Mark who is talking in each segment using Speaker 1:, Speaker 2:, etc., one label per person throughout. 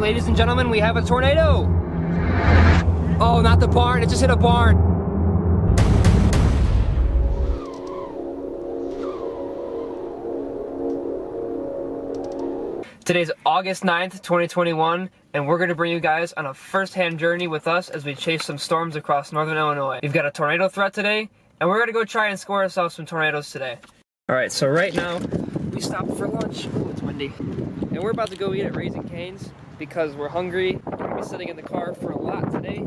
Speaker 1: ladies and gentlemen, we have a tornado. Oh, not the barn, it just hit a barn. Today's August 9th, 2021, and we're going to bring you guys on a first-hand journey with us as we chase some storms across northern Illinois. We've got a tornado threat today, and we're going to go try and score ourselves some tornadoes today. Alright, so right now, we stopped for lunch. Oh, it's windy. And we're about to go eat at Raising Cane's because we're hungry. We're going to be sitting in the car for a lot today.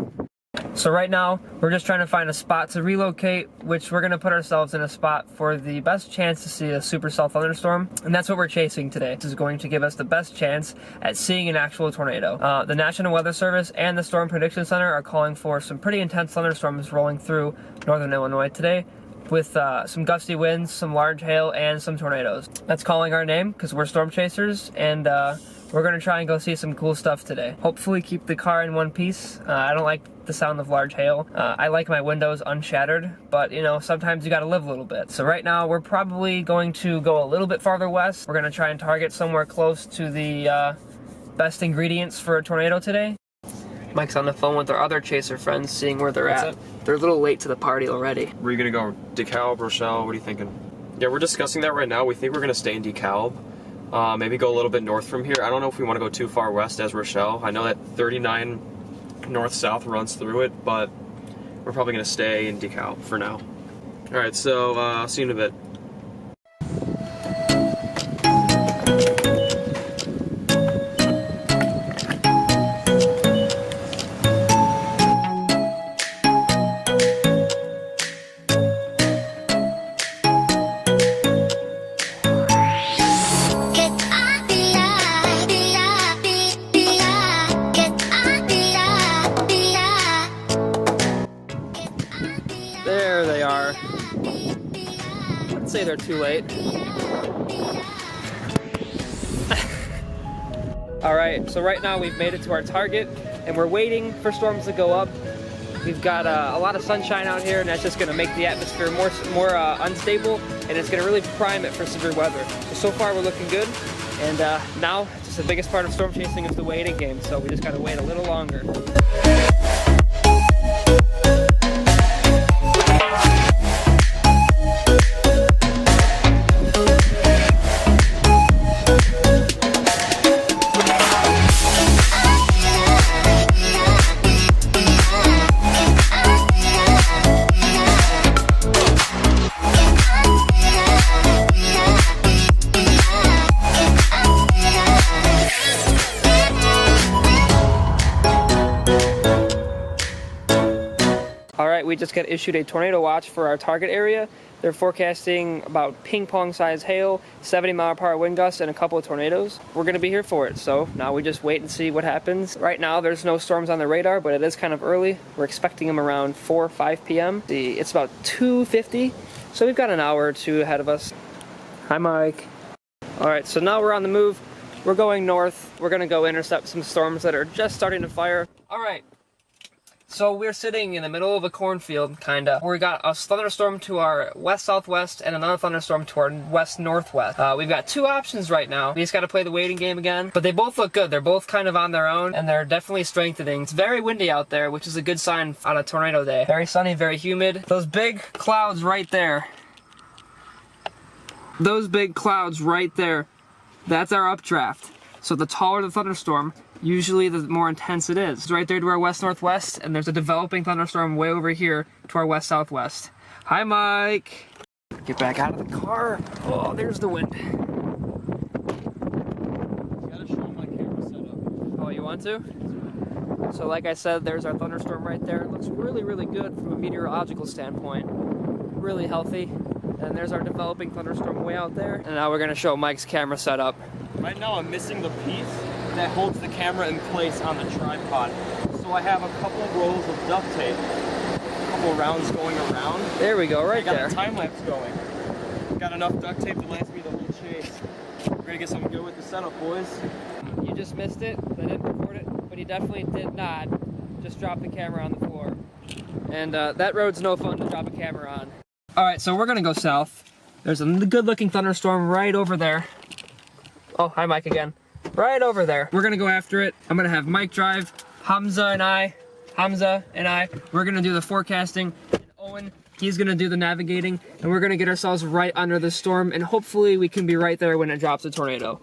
Speaker 1: So right now, we're just trying to find a spot to relocate, which we're going to put ourselves in a spot for the best chance to see a supercell thunderstorm, and that's what we're chasing today. This is going to give us the best chance at seeing an actual tornado. The National Weather Service and the Storm Prediction Center are calling for some pretty intense thunderstorms rolling through northern Illinois today, with some gusty winds, some large hail, and some tornadoes. That's calling our name because we're storm chasers, and we're going to try and go see some cool stuff today. Hopefully keep the car in one piece. I don't like the sound of large hail. I like my windows unshattered, but you know, sometimes you gotta live a little bit. So right now we're probably going to go a little bit farther west. We're gonna try and target somewhere close to the best ingredients for a tornado today. Mike's on the phone with our other chaser friends, seeing where they're at. They're a little late to the party already.
Speaker 2: Were you gonna go DeKalb, Rochelle? What are you thinking? Yeah, we're discussing that right now. We think we're gonna stay in DeKalb. Maybe go a little bit north from here. I don't know if we want to go too far west as Rochelle. I know that 39 north-south runs through it, but we're probably going to stay in DeKalb for now. Alright, so I'll see you in a bit.
Speaker 1: There they are. I'd say they're too late. Alright, so right now we've made it to our target, and we're waiting for storms to go up. We've got a lot of sunshine out here, and that's just going to make the atmosphere more unstable, and it's going to really prime it for severe weather. So far we're looking good, and now just the biggest part of storm chasing is the waiting game, so we just got to wait a little longer. Alright, we just got issued a tornado watch for our target area. They're forecasting about ping-pong size hail, 70-mile-per-hour wind gusts, and a couple of tornadoes. We're going to be here for it, so now we just wait and see what happens. Right now there's no storms on the radar, but it is kind of early. We're expecting them around 4 or 5 p.m. It's about 2:50, so we've got an hour or two ahead of us. Hi, Mike. Alright, so now we're on the move. We're going north. We're going to go intercept some storms that are just starting to fire. Alright. So we're sitting in the middle of a cornfield, kinda. We got a thunderstorm to our west-southwest and another thunderstorm to our west-northwest. We've got two options right now. We just gotta play the waiting game again. But they both look good. They're both kind of on their own, and they're definitely strengthening. It's very windy out there, which is a good sign on a tornado day. Very sunny, very humid. Those big clouds right there. Those big clouds right there. That's our updraft. So the taller the thunderstorm, usually the more intense it is. It's right there to our west-northwest, and there's a developing thunderstorm way over here to our west-southwest. Hi, Mike! Get back out of the car. Oh, there's the wind.
Speaker 2: Gotta show my camera setup.
Speaker 1: Oh, you want to? So like I said, there's our thunderstorm right there. It looks really, really good from a meteorological standpoint. Really healthy. And there's our developing thunderstorm way out there. And now we're gonna show Mike's camera setup.
Speaker 2: Right now I'm missing the piece that holds the camera in place on the tripod. So I have a couple rolls of duct tape, a couple rounds going around.
Speaker 1: There we go, right there.
Speaker 2: I got the time lapse going. Got enough duct tape to last me the whole chase. We're gonna get something good with the setup, boys.
Speaker 1: You just missed it. I didn't record it, but he definitely did not just drop the camera on the floor. And that road's no fun to drop a camera on. Alright, so we're gonna go south. There's a good looking thunderstorm right over there. Oh, hi Mike again. Right over there. We're gonna go after it. I'm gonna have Mike drive, Hamza and I, we're gonna do the forecasting, and Owen, he's gonna do the navigating, and we're gonna get ourselves right under the storm, and hopefully we can be right there when it drops a tornado.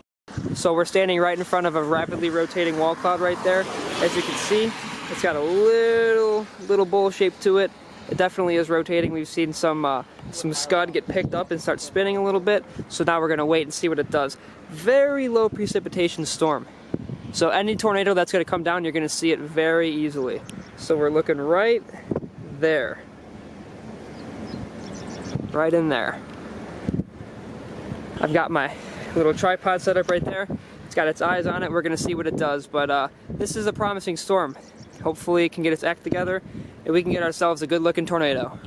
Speaker 1: So we're standing right in front of a rapidly rotating wall cloud right there. As you can see, it's got a little bowl shape to it. It definitely is rotating. We've seen some scud get picked up and start spinning a little bit. So now we're gonna wait and see what it does. Very low precipitation storm. So any tornado that's gonna come down, you're gonna see it very easily. So we're looking right there. Right in there. I've got my little tripod set up right there. It's got its eyes on it. We're gonna see what it does, but this is a promising storm. Hopefully it can get its act together and we can get ourselves a good looking tornado.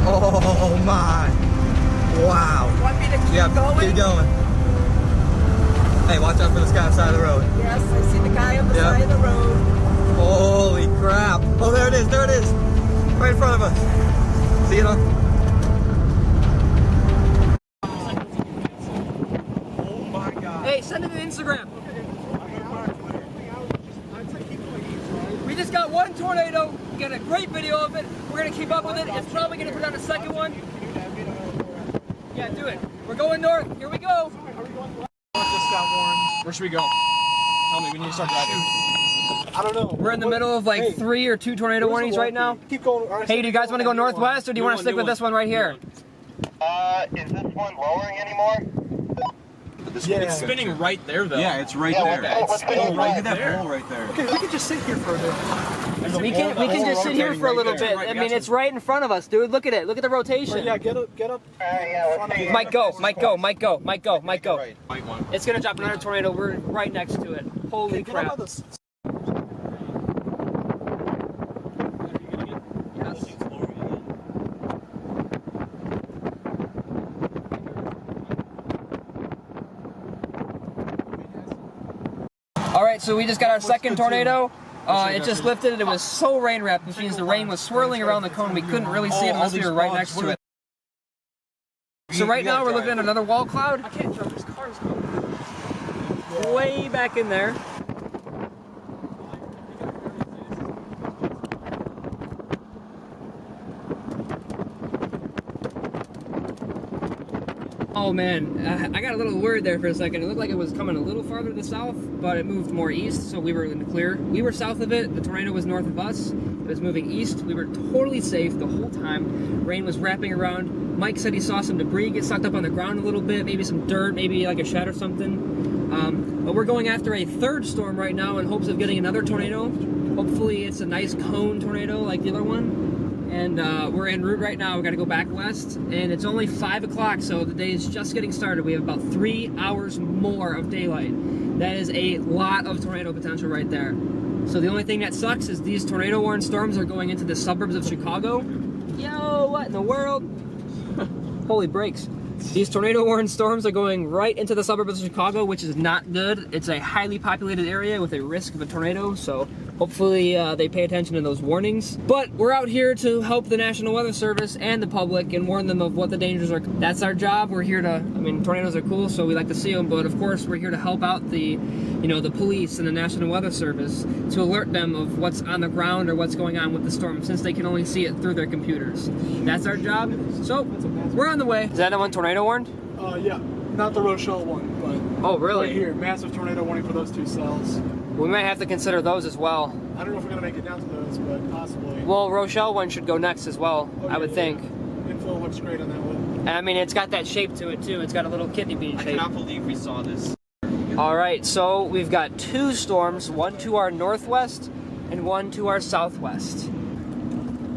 Speaker 3: Oh my. Wow.
Speaker 4: Want me to keep going?
Speaker 3: Keep going. Hey, watch out for this guy on the side of the road.
Speaker 4: Yes, I see the guy on the side of the road.
Speaker 3: Holy crap. Oh, there it is. There it is. Right in front of us. See it on? Oh my God.
Speaker 1: Hey, send it to Instagram. We just got one tornado. We got a great video of it. We're gonna keep up with it. It's probably gonna put out a second one. Yeah, do it. We're going north. Here we go.
Speaker 5: Just got warned. Where should we go? Tell me, we need to start driving. I don't know.
Speaker 1: We're in the middle of like 3 or 2 tornado warnings right now.
Speaker 5: Keep going.
Speaker 1: Hey, do you guys want to go northwest or do you want to stick with this one right here?
Speaker 6: Is this one lowering anymore?
Speaker 5: Yeah.
Speaker 2: It's spinning right there, though.
Speaker 7: Yeah, it's right
Speaker 6: Yeah,
Speaker 7: there.
Speaker 6: what's spinning right
Speaker 7: Look at that
Speaker 6: there?
Speaker 7: hole right there.
Speaker 5: Okay, we can just sit here for a bit.
Speaker 1: We can just sit here for a little bit. I mean, it's right in front of us, dude. Look at it. Look at the rotation.
Speaker 5: Yeah, get up.
Speaker 6: Yeah, let's see.
Speaker 1: Mike, go. Mike, go. Mike, go. Mike, go. Mike, go.
Speaker 2: Might want.
Speaker 1: It's gonna drop another tornado. We're right next to it. Holy
Speaker 5: Get up
Speaker 1: crap.
Speaker 5: on this.
Speaker 1: Yes. All right, so we just got our second tornado. It just lifted. It was so rain wrapped, which means the rain was swirling around the cone. We couldn't really see it unless we were right next to it. So right now we're looking at another wall cloud. I can't drive. There's cars going way back in there. Oh man, I got a little worried there for a second. It looked like it was coming a little farther to the south, but it moved more east, so we were in the clear. We were south of it, the tornado was north of us. It was moving east. We were totally safe the whole time. Rain was wrapping around. Mike said he saw some debris get sucked up on the ground a little bit, maybe some dirt, maybe like a shed or something. But we're going after a third storm right now in hopes of getting another tornado. Hopefully it's a nice cone tornado like the other one. And we're en route right now. We got to go back west, and it's only 5 o'clock, so the day is just getting started. We have about 3 hours more of daylight. That is a lot of tornado potential right there. So the only thing that sucks is these tornado-warned storms are going into the suburbs of Chicago. Yo, what in the world? Holy brakes. These tornado-warned storms are going right into the suburbs of Chicago, which is not good. It's a highly populated area with a risk of a tornado, so hopefully they pay attention to those warnings. But we're out here to help the National Weather Service and the public and warn them of what the dangers are. That's our job. We're here to, I mean, tornadoes are cool, so we like to see them, but of course we're here to help out the, you know, the police and the National Weather Service to alert them of what's on the ground or what's going on with the storm, since they can only see it through their computers. That's our job. So we're on the way. Is that the one tornado warned?
Speaker 5: Yeah, not the Rochelle one, but
Speaker 1: Oh, really?
Speaker 5: right here, massive tornado warning for those 2 cells.
Speaker 1: We might have to consider those as well.
Speaker 5: I don't know if we're gonna make it down to those, but possibly.
Speaker 1: Well, Rochelle one should go next as well,
Speaker 5: Oh,
Speaker 1: I would think.
Speaker 5: Info looks great on that one.
Speaker 1: And I mean, it's got that shape to it too. It's got a little kidney bean
Speaker 2: I
Speaker 1: shape.
Speaker 2: cannot believe we saw this.
Speaker 1: All right, so we've got 2 storms, one to our northwest and one to our southwest.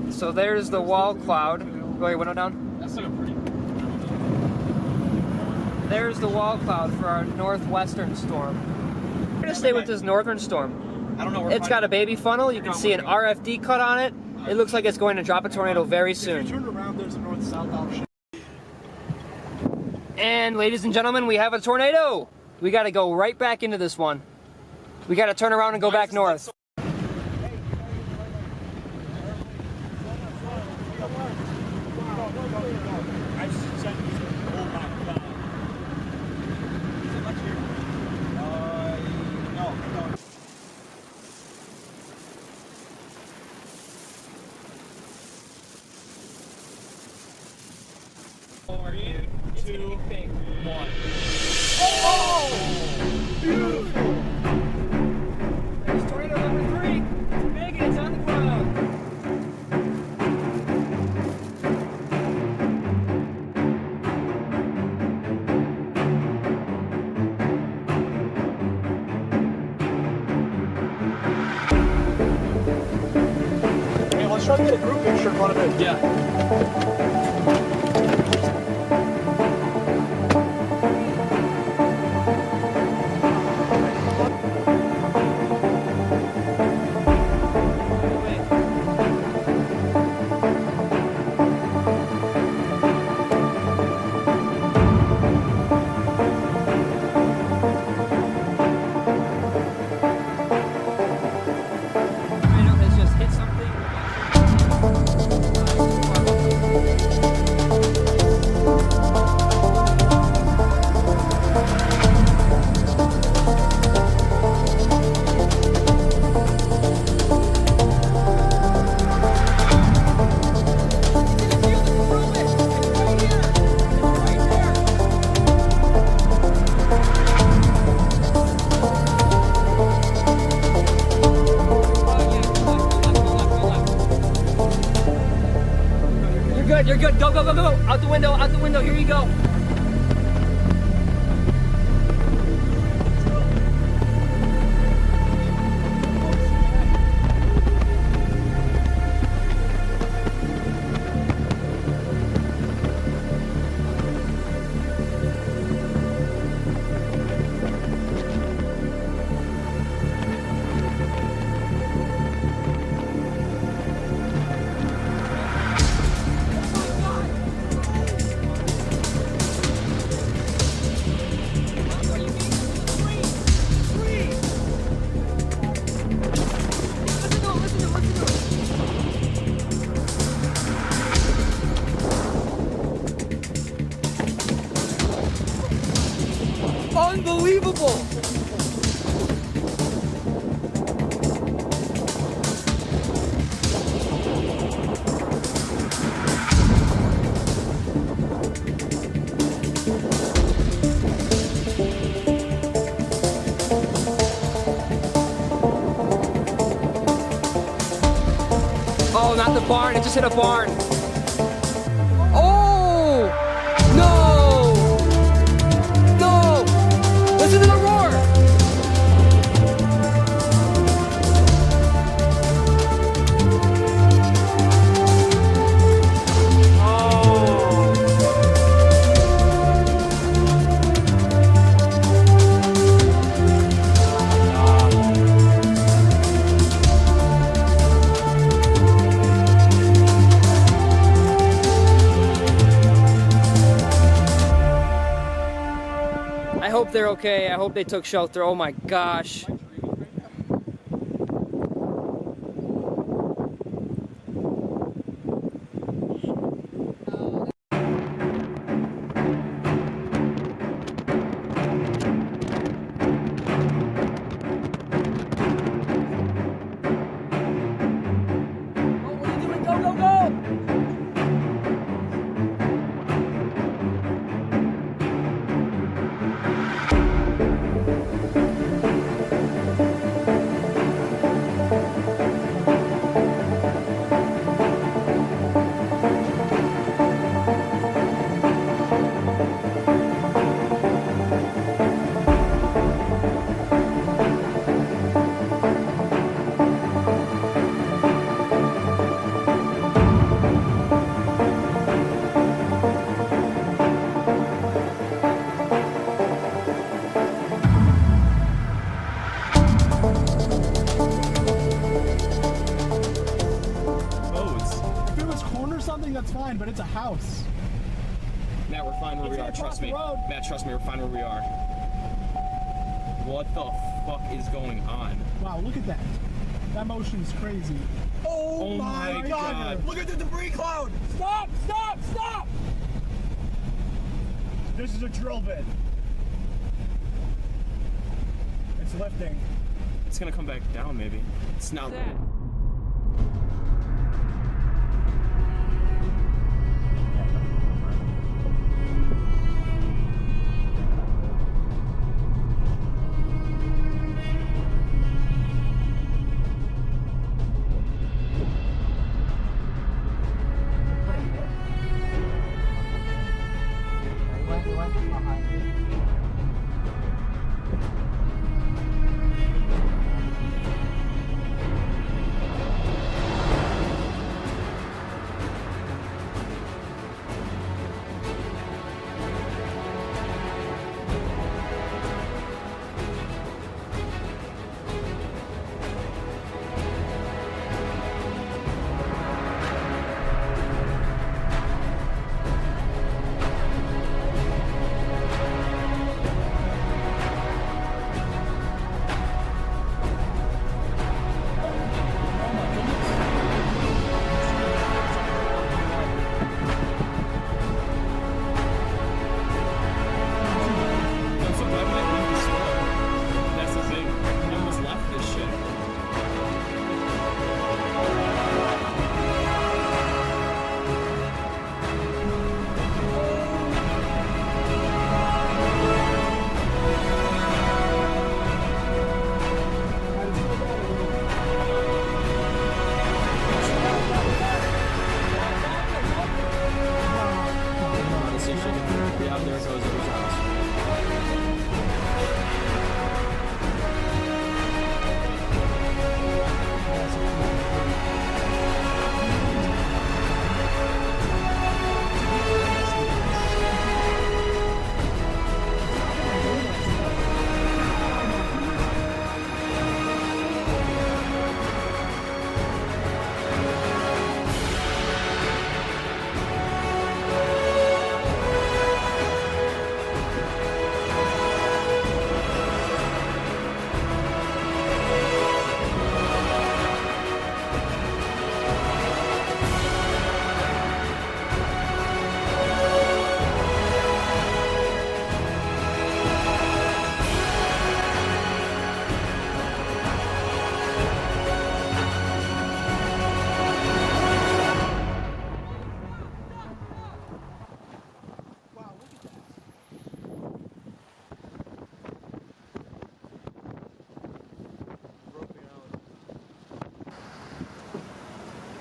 Speaker 1: So there's the wall cloud. Go your window down.
Speaker 2: That's like a pretty...
Speaker 1: There's the wall cloud for our northwestern storm. We're gonna stay with this northern storm.
Speaker 2: I don't know where...
Speaker 1: It's got a baby funnel. You can see an RFD cut on it. It looks like it's going to drop a tornado very
Speaker 5: If you
Speaker 1: soon.
Speaker 5: turn around, there's a north-south option.
Speaker 1: And ladies and gentlemen, we have a tornado. We got to go right back into this one. We got to turn around and go back north. There's tornado number 3. It's big and it's on the ground.
Speaker 5: Hey, let's try to get a group picture in front of it.
Speaker 2: Yeah.
Speaker 1: Tornado has just hit something. You're good. Go, go, go, go. Out the window, out the window. Here you go. the barn. It just hit a barn. Oh! No! No! Listen to the roar! I hope they're okay. I hope they took shelter. Oh my gosh.
Speaker 5: That's fine, but it's a house.
Speaker 2: Matt, we're fine where we are. Trust me. Matt, trust me. We're fine where we are. What the fuck is going on?
Speaker 5: Wow, look at that. That motion's crazy. Oh my God.
Speaker 3: Look at the debris cloud!
Speaker 5: Stop! Stop! Stop! This is a drill bit. It's lifting.
Speaker 2: It's gonna come back down, maybe. It's not.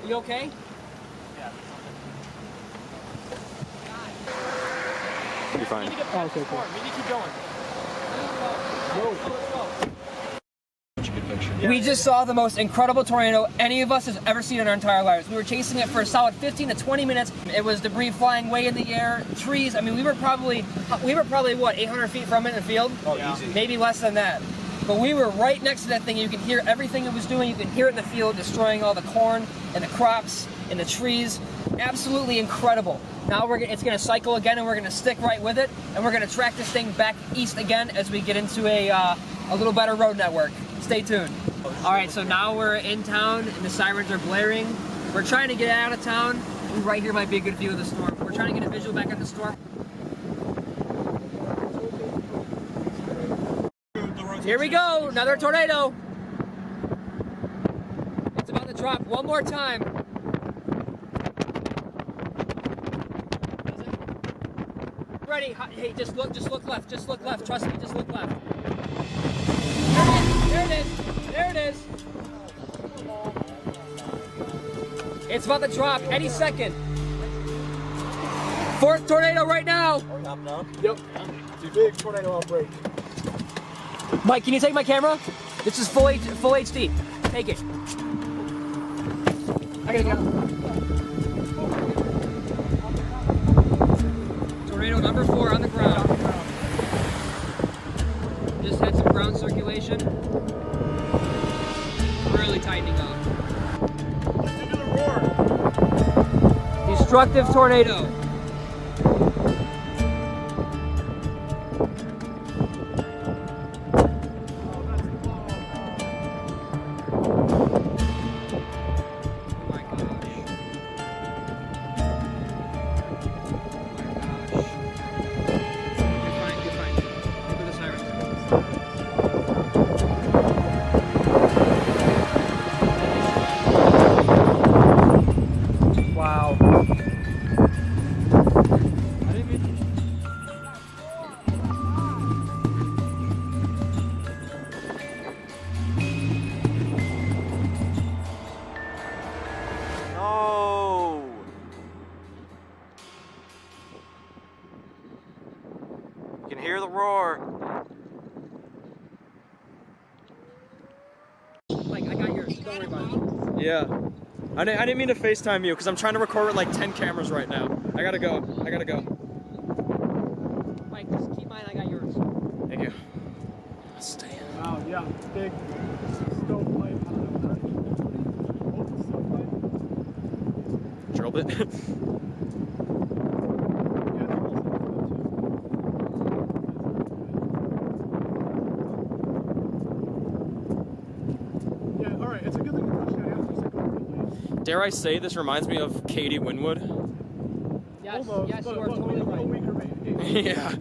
Speaker 1: You okay?
Speaker 2: fine.
Speaker 5: Oh, okay, cool. We need to keep going.
Speaker 1: We just saw the most incredible tornado any of us has ever seen in our entire lives. We were chasing it for a solid 15 to 20 minutes. It was debris flying way in the air, trees. I mean, we were probably what, 800 feet from it in the field?
Speaker 5: Oh, yeah. Easy.
Speaker 1: Maybe less than that. But we were right next to that thing. You can hear everything it was doing. You can hear it in the field, destroying all the corn and the crops and the trees. Absolutely incredible. Now it's going to cycle again, and we're going to stick right with it, and we're going to track this thing back east again as we get into a little better road network. Stay tuned. All right, so now we're in town, and the sirens are blaring. We're trying to get out of town. Ooh, right here might be a good view of the storm. We're trying to get a visual back on the storm. Here we go, another tornado. It's about to drop one more time. Ready? Hey, just look left. Just look left. Trust me, just look left. There it is. There it is. It's about to drop any second. Fourth tornado right now.
Speaker 5: Yep. It's a big tornado outbreak.
Speaker 1: Mike, can you take my camera? This is full HD. Take it. I gotta go. Tornado number 4 on the ground. Just had some ground circulation. Really tightening up.
Speaker 5: Listen to the roar.
Speaker 1: Destructive tornado.
Speaker 2: You can hear the roar.
Speaker 1: Mike, I got yours. Don't worry about it.
Speaker 2: Yeah. I didn't mean to FaceTime you because I'm trying to record with like 10 cameras right now. I gotta go.
Speaker 1: Mike, just keep mine. I got yours.
Speaker 2: Thank you. Stay.
Speaker 5: Wow, yeah. Big stovepipe.
Speaker 2: Drill bit. Dare I say this reminds me of Katie Winwood?
Speaker 1: Yes,
Speaker 5: almost,
Speaker 1: yes,
Speaker 5: but
Speaker 1: you are totally right.
Speaker 2: Yeah.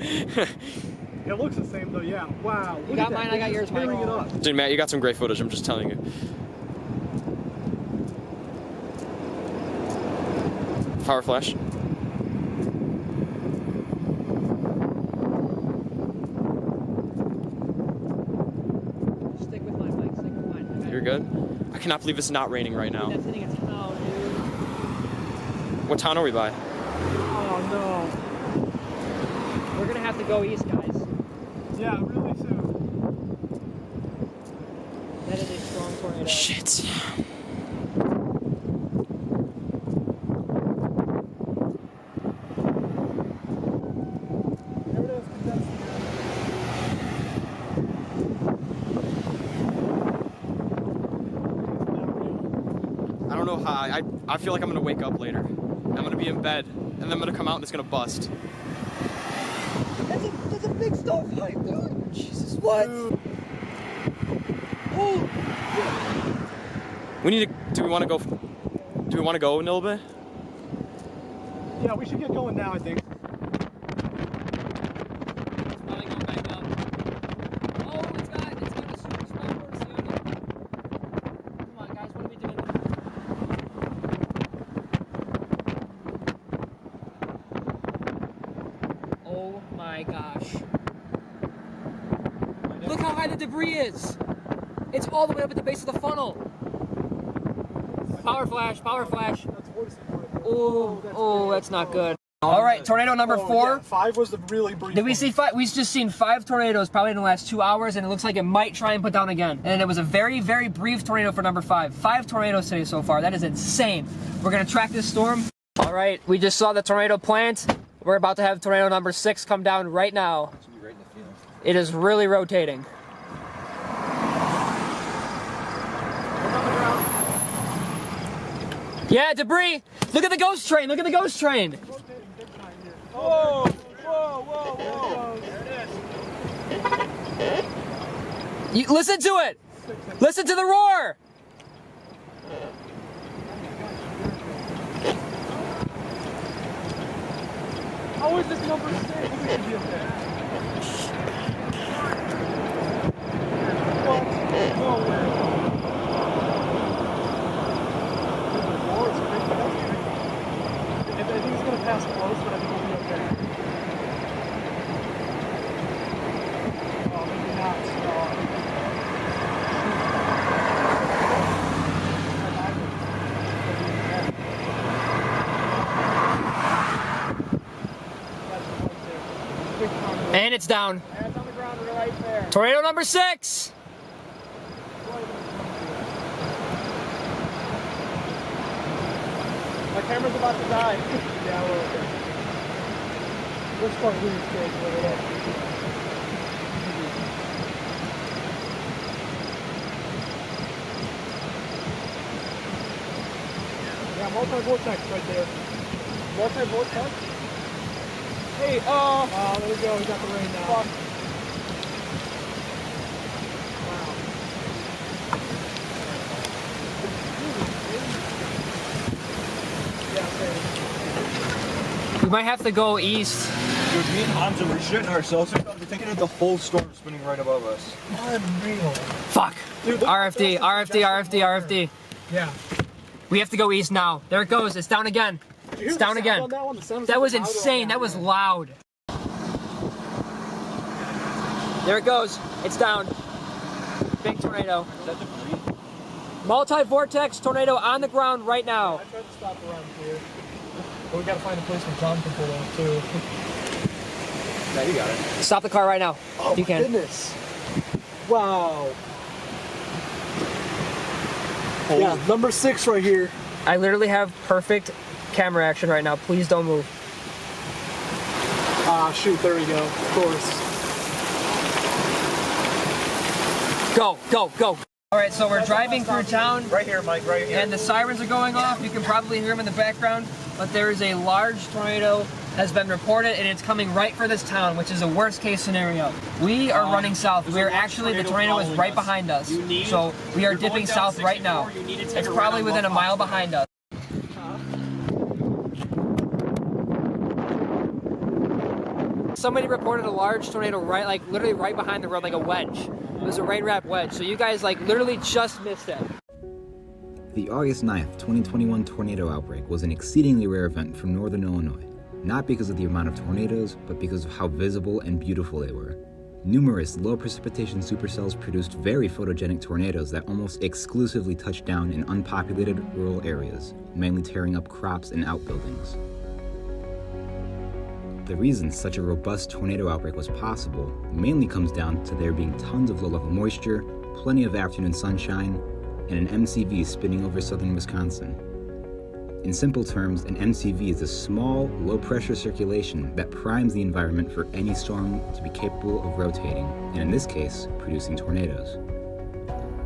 Speaker 5: It looks the same though, yeah. Wow.
Speaker 1: You got mine, I got yours, Mike.
Speaker 5: It up.
Speaker 2: Dude, Matt, you got some great footage, I'm just telling you. Power flash.
Speaker 1: Stick with mine, Mike. Stick with mine.
Speaker 2: You're good? I cannot believe it's not raining right now.
Speaker 1: That's hitting a town, dude.
Speaker 2: What town are we by?
Speaker 5: Oh no.
Speaker 1: We're gonna have to go east, guys.
Speaker 5: Yeah, really soon.
Speaker 1: That is a strong tornado.
Speaker 2: Shit.
Speaker 5: There it is, condensed.
Speaker 2: I don't know how. I feel like I'm gonna wake up later. I'm gonna be in bed, and then I'm gonna come out and it's gonna bust.
Speaker 3: That's a big stovepipe, dude. Jesus, what? Oh.
Speaker 2: We need to. Do we want to go a little bit?
Speaker 5: Yeah, we should get going now, I think.
Speaker 1: It's probably going back up. Oh, it's got a super small force on it. Come on, guys, what are we doing? Oh my gosh. Look how high the debris is. It's all the way up at the base of the funnel. Power flash, power flash.
Speaker 5: That's horse.
Speaker 1: Oh, that's not good. All right, tornado number 4.
Speaker 5: Yeah, 5 was the really brief.
Speaker 1: Did we see 5? We've just seen 5 tornadoes probably in the last 2 hours, and it looks like it might try and put down again. And it was a very, very brief tornado for number 5. 5 tornadoes today so far. That is insane. We're gonna track this storm. All right, we just saw the tornado plant. We're about to have tornado number 6 come down right now. It is really rotating. Yeah, debris. Look at the ghost train. Look at the ghost train.
Speaker 5: Whoa, whoa, whoa, whoa. There it is.
Speaker 1: You, listen to it. Listen to the roar.
Speaker 5: How is this number 6? What? No way. I think it's going to pass close, but I think we'll be okay. Oh, maybe not.
Speaker 1: And it's down.
Speaker 5: And it's on the ground right there.
Speaker 1: Tornado number 6.
Speaker 5: My camera's about to die. Yeah, we're okay. This part really scares me over there. Yeah, multi-vortex right there. Multi-vortex? Hey, oh, there we go, we got the rain now. Fuck.
Speaker 1: We might have to go east.
Speaker 3: Dude, me and Hamza were shitting ourselves. We're thinking of the whole storm spinning right above us.
Speaker 5: Unreal.
Speaker 1: Fuck.
Speaker 5: Dude, look at
Speaker 1: RFD,
Speaker 5: the
Speaker 1: RFD, RFD, RFD.
Speaker 5: Yeah.
Speaker 1: We have to go east now. There it goes. It's down again.
Speaker 5: Did you hear
Speaker 1: It's
Speaker 5: the
Speaker 1: down
Speaker 5: sound
Speaker 1: again.
Speaker 5: on that one? The sound
Speaker 1: That was
Speaker 5: louder on
Speaker 1: insane. That was loud. There it goes. It's down. Big tornado. Multi-vortex tornado on the ground right now.
Speaker 5: I tried to stop around here. But we gotta find a place where Jon can pull on too.
Speaker 3: Yeah, you got it.
Speaker 1: Stop the car right now.
Speaker 5: Oh
Speaker 1: You can.
Speaker 5: goodness. Wow. Yeah, number 6 right here.
Speaker 1: I literally have perfect camera action right now. Please don't move.
Speaker 5: Ah, shoot, there we go. Of course.
Speaker 1: Go, go, go. All right, so we're driving through town.
Speaker 3: Right here, Mike, right here.
Speaker 1: And the sirens are going off. You can probably hear them in the background, but there is a large tornado has been reported, and it's coming right for this town, which is a worst case scenario. We are running south. We're actually, the tornado is right behind us. So we are dipping south right now. It's probably within a mile behind us. Somebody reported a large tornado literally right behind the road, like a wedge. It was a rain-wrapped wedge. So you guys literally just missed it.
Speaker 7: The August 9th, 2021 tornado outbreak was an exceedingly rare event from northern Illinois, not because of the amount of tornadoes, but because of how visible and beautiful they were. Numerous low precipitation supercells produced very photogenic tornadoes that almost exclusively touched down in unpopulated rural areas, mainly tearing up crops and outbuildings. The reason such a robust tornado outbreak was possible mainly comes down to there being tons of low-level moisture, plenty of afternoon sunshine, and an MCV spinning over southern Wisconsin. In simple terms, an MCV is a small, low-pressure circulation that primes the environment for any storm to be capable of rotating, and in this case, producing tornadoes.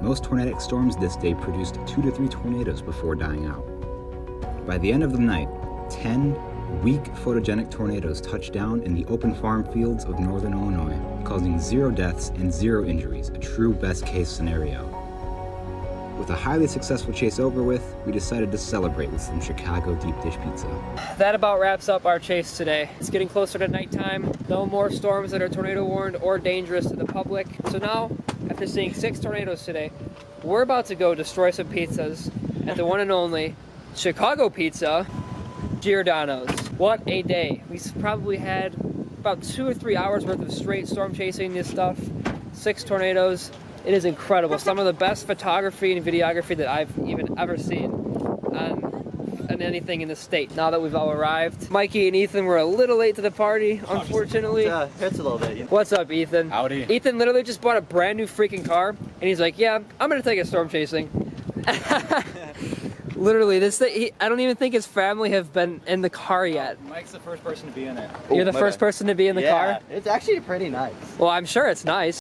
Speaker 7: Most tornadic storms this day produced 2 to 3 tornadoes before dying out. By the end of the night, 10 weak photogenic tornadoes touched down in the open farm fields of northern Illinois, causing 0 deaths and 0 injuries, a true best-case scenario. With a highly successful chase over with, we decided to celebrate with some Chicago deep dish pizza.
Speaker 1: That about wraps up our chase today. It's getting closer to nighttime. No more storms that are tornado warned or dangerous to the public. So now, after seeing 6 tornadoes today, we're about to go destroy some pizzas at the one and only Chicago Pizza, Giordano's. What a day. We probably had about 2 or 3 hours worth of straight storm chasing this stuff. 6 tornadoes. It is incredible. Some of the best photography and videography that I've even ever seen. than anything in the state now that we've all arrived. Mikey and Ethan were a little late to the party, unfortunately.
Speaker 3: Hurts a little bit. You know?
Speaker 1: What's up, Ethan?
Speaker 8: Howdy.
Speaker 1: Ethan literally just bought a brand new freaking car, and he's like, yeah, I'm gonna take a storm chasing. Literally, this thing, I don't even think his family have been in the car yet.
Speaker 8: Mike's the first person to be in it.
Speaker 1: You're the first person to be in the car?
Speaker 3: It's actually pretty nice.
Speaker 1: Well, I'm sure it's nice.